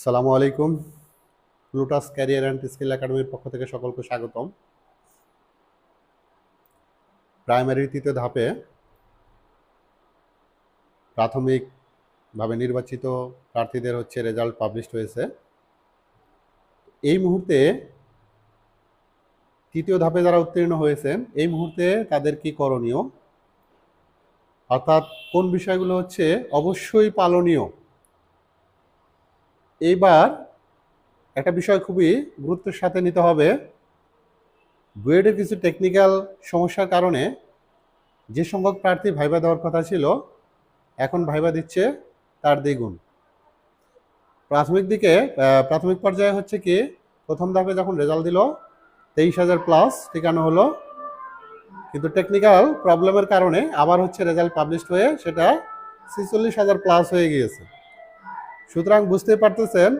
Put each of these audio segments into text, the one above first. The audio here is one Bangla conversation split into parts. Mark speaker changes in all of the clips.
Speaker 1: আসসালামু আলাইকুম। প্লুটাস ক্যারিয়ার অ্যান্ড স্কিল একাডেমির পক্ষ থেকে সকলকে স্বাগতম। প্রাইমারির তৃতীয় ধাপে প্রাথমিকভাবে নির্বাচিত প্রার্থীদের রেজাল্ট পাবলিশড হয়েছে। এই মুহূর্তে তৃতীয় ধাপে যারা উত্তীর্ণ হয়েছেন এই মুহূর্তে তাদের কি করণীয়, অর্থাৎ কোন বিষয়গুলো অবশ্যই পালনীয়। এইবার একটা বিষয় খুবই গুরুত্বের সাথে নিতে হবে। বুয়েটের কিছু টেকনিক্যাল সমস্যার কারণে যে সংখ্যক প্রার্থী ভাইবা দেওয়ার কথা ছিল এখন ভাইবা দিচ্ছে তার দ্বিগুণ। প্রাথমিক পর্যায়ে কি প্রথম ধাপে যখন রেজাল্ট দিল 23,000 প্লাস ঠিকানো হলো, কিন্তু টেকনিক্যাল প্রবলেমের কারণে আবার রেজাল্ট পাবলিশ হয়ে সেটা 46,000 প্লাস হয়ে গিয়েছে। সুতরাং বুঝতে পারতেছেন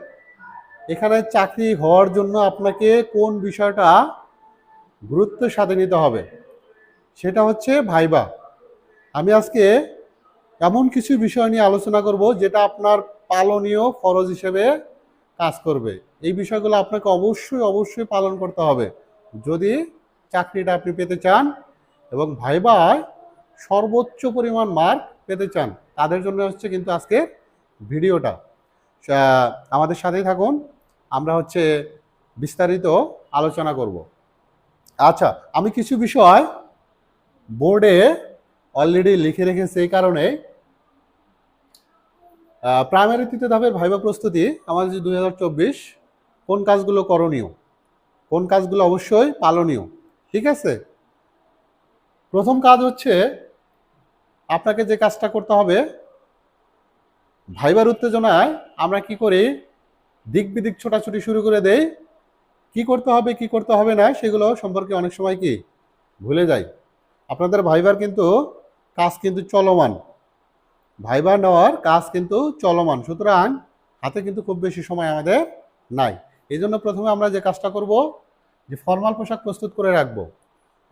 Speaker 1: এখানে চাকরি হওয়ার জন্য আপনাকে কোন বিষয়টা গুরুত্বের সাথে নিতে হবে, সেটা ভাইবা। আমি আজকে এমন কিছু বিষয় নিয়ে আলোচনা করব যেটা আপনার পালনীয় ফরজ হিসেবে কাজ করবে। এই বিষয়গুলো আপনাকে অবশ্যই পালন করতে হবে যদি চাকরিটা আপনি পেতে চান এবং ভাইবায় সর্বোচ্চ পরিমাণ মার্ক পেতে চান। তাদের জন্য কিন্তু আজকে ভিডিওটা। আমাদের সাথেই থাকুন, আমরা বিস্তারিত আলোচনা করব। আচ্ছা, আমি কিছু বিষয় বোর্ডে অলরেডি লিখে রেখেছি। এই কারণে প্রাইমারি তৃতীয় ধাপের ভাইবা প্রস্তুতি আমাদের 2024 কোন কাজগুলো করণীয়, কোন কাজগুলো অবশ্যই পালনীয়। ঠিক আছে, প্রথম কাজ আপনাকে যে কাজটা করতে হবে, ভাইবার উত্তেজনায় আমরা কি করি, দিক বিদিক ছোটাছুটি শুরু করে দেই, কি করতে হবে কি করতে হবে না সেগুলো সম্পর্কে অনেক সময় কি ভুলে যাই। আপনাদের ভাইবার কাজ চলমান, ভাইবার নেওয়ার কাজ চলমান, সুতরাং হাতে খুব বেশি সময় আমাদের নাই। এই জন্য প্রথমে আমরা যে কাজটা করব, যে ফর্মাল পোশাক প্রস্তুত করে রাখবো।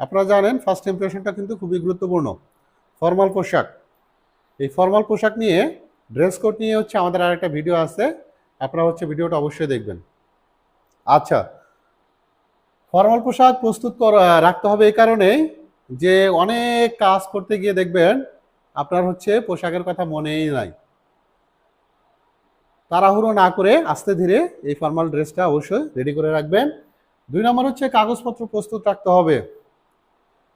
Speaker 1: আপনারা জানেন ফার্স্ট ইমপ্রেশনটা খুবই গুরুত্বপূর্ণ। ফর্মাল পোশাক, এই ফর্মাল পোশাক নিয়ে, ড্রেস কোড নিয়ে আমাদের আর একটা ভিডিও আছে, আপনারা ভিডিওটা অবশ্যই দেখবেন। আচ্ছা, ফর্মাল পোশাক প্রস্তুত রাখতে হবে এই কারণেই যে অনেক কাজ করতে গিয়ে দেখবেন আপনার পোশাকের কথা মনেই নাই। তাড়াহুড়ো না করে আস্তে ধীরে এই ফর্মাল ড্রেসটা অবশ্যই রেডি করে রাখবেন। 2 নম্বর কাগজপত্র প্রস্তুত রাখতে হবে।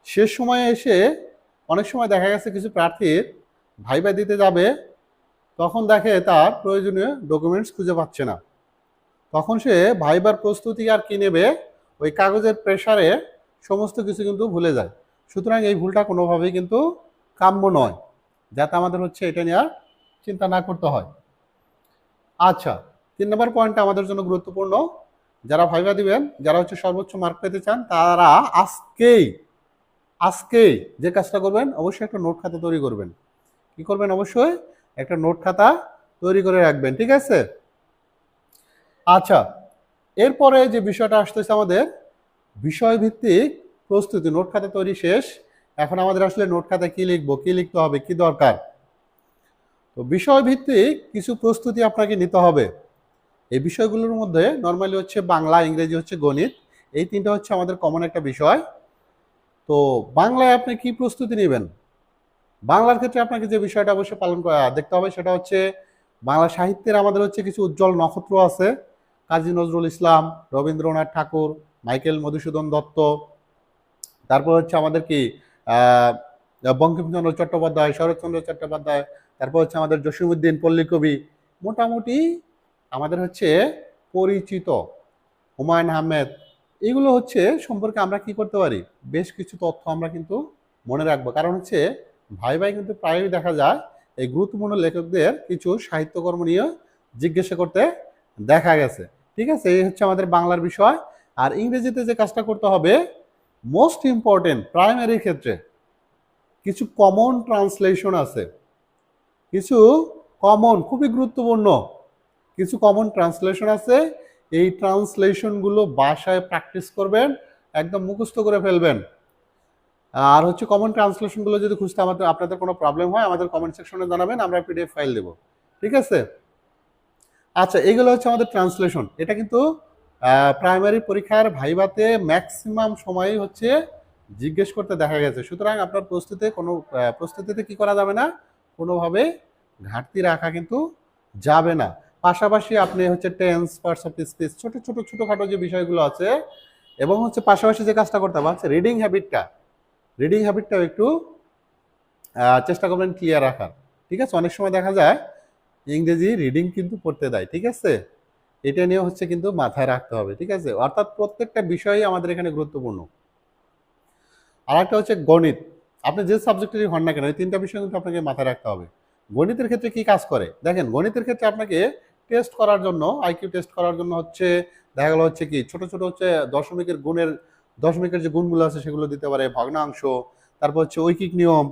Speaker 1: শেষ সময়ে এসে অনেক সময় দেখা গেছে কিছু প্রার্থীর ভাইবা দিতে যাবে, তখন দেখে তার প্রয়োজনীয় ডকুমেন্টস খুঁজে পাচ্ছে না। তখন সে ভাইবার প্রস্তুতি আর কি নেবে, ওই কাগজের প্রেসারে সমস্ত কিছু ভুলে যায়। সুতরাং এই ভুলটা কোনোভাবেই কাম্য নয়, যাতে আমাদের এটা নিয়ে আর চিন্তা না করতে হয়। আচ্ছা, 3 নম্বর পয়েন্টটা আমাদের জন্য গুরুত্বপূর্ণ। যারা ভাইবা দিবেন, যারা সর্বোচ্চ মার্ক পেতে চান, তারা আজকেই যে কাজটা করবেন, অবশ্যই একটা নোট খাতা তৈরি করবেন। কি করবেন? অবশ্যই একটা নোট খাতা তৈরি করে রাখবেন। ঠিক আছে? আচ্ছা, এরপরে যে বিষয়টা আসতেছে আমাদের বিষয়ভিত্তিক প্রস্তুতি। নোট খাতা তৈরি শেষ, এখন আমাদের আসলে নোট খাতায় কি লিখবো, কি লিখতে হবে, কি দরকার। তো বিষয়ভিত্তিক কিছু প্রস্তুতি আপনাকে নিতে হবে। এই বিষয়গুলোর মধ্যে নর্মালি বাংলা, ইংরেজি, গণিত, এই তিনটা আমাদের কমন একটা বিষয়। তো বাংলায় আপনি কি প্রস্তুতি নেবেন? বাংলার ক্ষেত্রে আপনাকে যে বিষয়টা অবশ্যই পালন করা দেখতে হবে সেটা বাংলা সাহিত্যের আমাদের কিছু উজ্জ্বল নক্ষত্র আছে। কাজী নজরুল ইসলাম, রবীন্দ্রনাথ ঠাকুর, মাইকেল মধুসূদন দত্ত, তারপর আমাদের কি বঙ্কিমচন্দ্র চট্টোপাধ্যায়, শরৎচন্দ্র চট্টোপাধ্যায়, তারপর আমাদের জসীমউদ্দিন পল্লীকবি, মোটামুটি আমাদের পরিচিত হুমায়ুন আহমেদ। এগুলো সম্পর্কে আমরা কি করতে পারি, বেশ কিছু তথ্য আমরা মনে রাখবো। কারণ ভাই প্রায়ই দেখা যায় এই গুরুত্বপূর্ণ লেখকদের কিছু সাহিত্যকর্ম নিয়ে জিজ্ঞাসা করতে দেখা গেছে। ঠিক আছে, এই আমাদের বাংলার বিষয়। আর ইংরেজিতে যে কাজটা করতে হবে, মোস্ট ইম্পর্টেন্ট, প্রাইমারির ক্ষেত্রে কিছু কমন ট্রান্সলেশন আছে, কিছু কমন, খুবই গুরুত্বপূর্ণ কিছু কমন ট্রান্সলেশন আছে। এই ট্রান্সলেশনগুলো বাসায় প্র্যাকটিস করবেন, একদম মুখস্থ করে ফেলবেন। আর কমন ট্রান্সলেশনগুলো যদি খুঁজতে আপনাদের কোনো প্রবলেম হয়, আমাদের কমেন্ট সেকশনে জানাবেন, আমরা পিডিএফ ফাইল দেব। ঠিক আছে? আচ্ছা, এগুলো হচ্ছে আমাদের ট্রান্সলেশন। এটা কিন্তু প্রাইমারি পরীক্ষার ভাইভাতে ম্যাক্সিমাম সময়ই হচ্ছে জিজ্ঞেস করতে দেখা গেছে। সুতরাং আপনার প্রস্তুতিতে কি করা যাবে না, কোনোভাবে ঘাটতি রাখা কিন্তু যাবে না। পাশাপাশি আপনি হচ্ছে টেন্স, পার্টস অফ স্পিচ, ছোটখাটো যে বিষয়গুলো আছে, এবং হচ্ছে পাশাপাশি যে কাজটা করতে হবে হচ্ছে রিডিং হ্যাবিটটাও একটু চেষ্টা করবেন ক্লিয়ার রাখার। ঠিক আছে, অনেক সময় দেখা যায় ইংরেজি রিডিং কিন্তু পড়তে দেয়। ঠিক আছে, এটা নিয়ে হচ্ছে কিন্তু মাথায় রাখতে হবে। ঠিক আছে, অর্থাৎ প্রত্যেকটা বিষয়ই আমাদের এখানে গুরুত্বপূর্ণ। আর একটা হচ্ছে গণিত। আপনি যে সাবজেক্টেরই হন না কেন, এই তিনটা বিষয় কিন্তু আপনাকে মাথায় রাখতে হবে। গণিতের ক্ষেত্রে কি কাজ করে দেখেন, গণিতের ক্ষেত্রে আপনাকে টেস্ট করার জন্য, আইকিউ টেস্ট করার জন্য হচ্ছে দেখা গেল হচ্ছে কি ছোট হচ্ছে দশমিকের যে গুণগুলো আছে সেগুলো দিতে পারে, ভগ্নাংশ, তারপর হচ্ছে ঐকিক নিয়ম,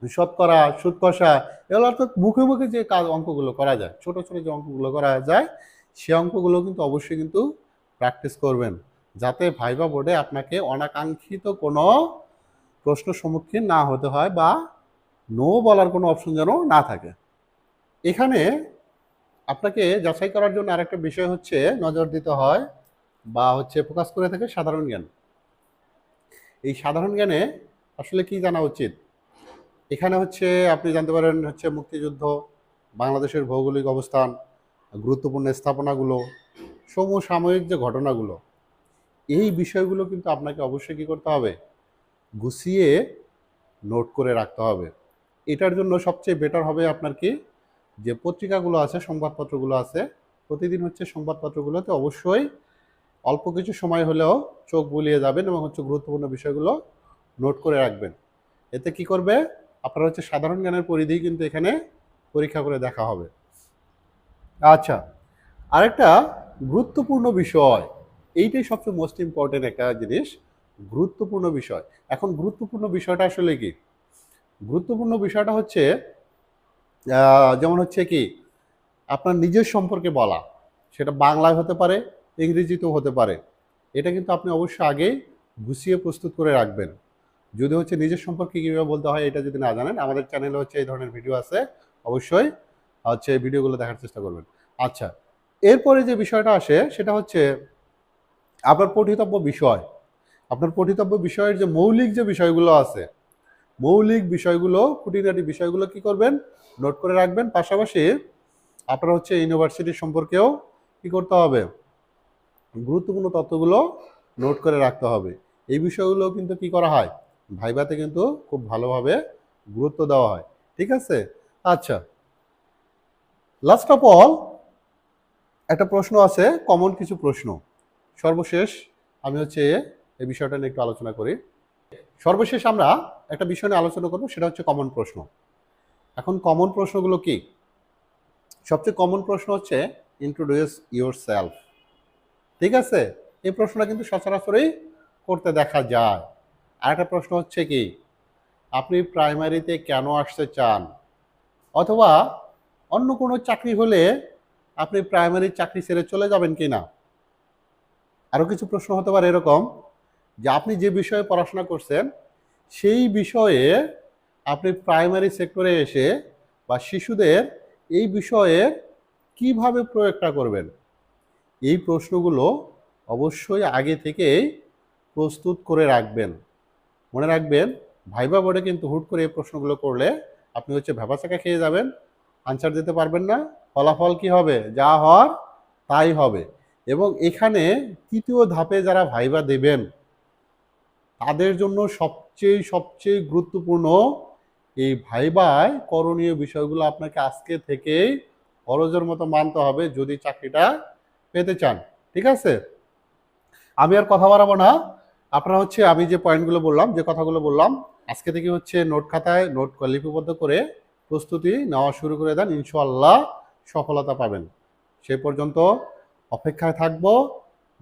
Speaker 1: শতকরা, সুদ কষা, এগুলো অর্থাৎ মুখে মুখে যে অঙ্কগুলো করা যায়, ছোট যে অঙ্কগুলো করা যায়, সে অঙ্কগুলো কিন্তু অবশ্যই কিন্তু প্র্যাকটিস করবেন, যাতে ভাইবা বোর্ডে আপনাকে অনাকাঙ্ক্ষিত কোনো প্রশ্ন সম্মুখীন না হতে হয়, বা নো বলার কোনো অপশন যেন না থাকে। এখানে আপনাকে যাচাই করার জন্য আরেকটা বিষয় হচ্ছে নজর দিতে হয়, বা হচ্ছে ফোকাস করে থাকে সাধারণ জ্ঞান। এই সাধারণ জ্ঞানে আসলে কি জানা উচিত? এখানে হচ্ছে আপনি জানতে পারেন হচ্ছে মুক্তিযুদ্ধ, বাংলাদেশের ভৌগোলিক অবস্থান, গুরুত্বপূর্ণ স্থাপনাগুলো, সমসাময়িক যে ঘটনাগুলো, এই বিষয়গুলো কিন্তু আপনাকে অবশ্যই কী করতে হবে, গুছিয়ে নোট করে রাখতে হবে। এটার জন্য সবচেয়ে বেটার হবে আপনার কি, যে পত্রিকাগুলো আছে, সংবাদপত্রগুলো আছে, প্রতিদিন হচ্ছে সংবাদপত্রগুলোতে অবশ্যই অল্প কিছু সময় হলেও চোখ বুলিয়ে যাবেন এবং হচ্ছে গুরুত্বপূর্ণ বিষয়গুলো নোট করে রাখবেন। এতে কি করবে, আপনার হচ্ছে সাধারণ জ্ঞানের পরিধি কিন্তু এখানে পরীক্ষা করে দেখা হবে। আচ্ছা, আরেকটা গুরুত্বপূর্ণ বিষয়, এইটাই সবচেয়ে মোস্ট ইম্পর্টেন্ট একটা জিনিস, গুরুত্বপূর্ণ বিষয়। এখন গুরুত্বপূর্ণ বিষয়টা আসলে কি? গুরুত্বপূর্ণ বিষয়টা হচ্ছে যেমন হচ্ছে কি আপনার নিজের সম্পর্কে বলা, সেটা বাংলায় হতে পারে, ইংরেজিতেও হতে পারে। এটা কিন্তু আপনি অবশ্যই আগেই গুছিয়ে প্রস্তুত করে রাখবেন। যদি হচ্ছে নিজের সম্পর্কে কীভাবে বলতে হয় এটা যদি না জানেন, আমাদের চ্যানেলে হচ্ছে এই ধরনের ভিডিও আছে, অবশ্যই হচ্ছে এই ভিডিওগুলো দেখার চেষ্টা করবেন। আচ্ছা, এরপরে যে বিষয়টা আসে সেটা হচ্ছে আপনার পঠিতব্য বিষয়। আপনার পঠিতব্য বিষয়ের যে মৌলিক যে বিষয়গুলো আছে, মৌলিক বিষয়গুলো, খুঁটিনাটি বিষয়গুলো কি করবেন, নোট করে রাখবেন। পাশাপাশি আপনার হচ্ছে ইউনিভার্সিটি সম্পর্কেও কি করতে হবে, গুরুত্বপূর্ণ তথ্যগুলো নোট করে রাখতে হবে। এই বিষয়গুলো কিন্তু কি করা হয়, ভাইভাতে কিন্তু খুব ভালোভাবে গুরুত্ব দেওয়া হয়। ঠিক আছে, আচ্ছা, লাস্ট অফ অল একটা প্রশ্ন আছে, কমন কিছু প্রশ্ন। সর্বশেষ আমি হচ্ছে এই বিষয়টা নিয়ে একটু আলোচনা করি। সর্বশেষ আমরা একটা বিষয় নিয়ে আলোচনা করবো, সেটা হচ্ছে কমন প্রশ্ন। এখন কমন প্রশ্নগুলো কি? সবচেয়ে কমন প্রশ্ন হচ্ছে ইন্ট্রোডিউস ইউর সেলফ। ঠিক আছে, এই প্রশ্নটা কিন্তু সচরাচরই করতে দেখা যায়। আর একটা প্রশ্ন হচ্ছে কি, আপনি প্রাইমারিতে কেন আসতে চান, অথবা অন্য কোনো চাকরি হলে আপনি প্রাইমারি চাকরি ছেড়ে চলে যাবেন কি না। আরও কিছু প্রশ্ন হতে পারে এরকম, যে আপনি যে বিষয়ে পড়াশোনা করছেন সেই বিষয়ে আপনি প্রাইমারি সেক্টরে এসে বা শিশুদের এই বিষয়ে কিভাবে প্রয়োগটা করবেন। এই প্রশ্নগুলো অবশ্যই আগে থেকেই প্রস্তুত করে রাখবেন। মনে রাখবেন, ভাইবা বোর্ডে কিন্তু হুট করে এই প্রশ্নগুলো করলে আপনি হচ্ছে ভ্যাবাচাকা খেয়ে যাবেন, আনসার দিতে পারবেন না, ফলাফল কি হবে, যা হওয়ার তাই হবে। এবং এখানে তৃতীয় ধাপে যারা ভাইবা দেবেন তাদের জন্য সবচেয়ে গুরুত্বপূর্ণ এই ভাইবায় করণীয় বিষয়গুলো আপনাকে আজকে থেকেই ফরজের মতো মানতে হবে যদি চাকরিটা পেতে চান। ঠিক আছে, আমি আর কথা বাড়াবো না। আপনারা হচ্ছে আমি যে পয়েন্টগুলো বললাম, যে কথাগুলো বললাম, আজকে থেকে হচ্ছে নোট খাতায় নোট লিপিবদ্ধ করে প্রস্তুতি নেওয়া শুরু করে দেন, ইনশাআল্লাহ সফলতা পাবেন। সে পর্যন্ত অপেক্ষায় থাকবো।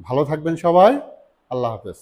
Speaker 1: ভালো থাকবেন সবাই। আল্লাহ হাফেজ।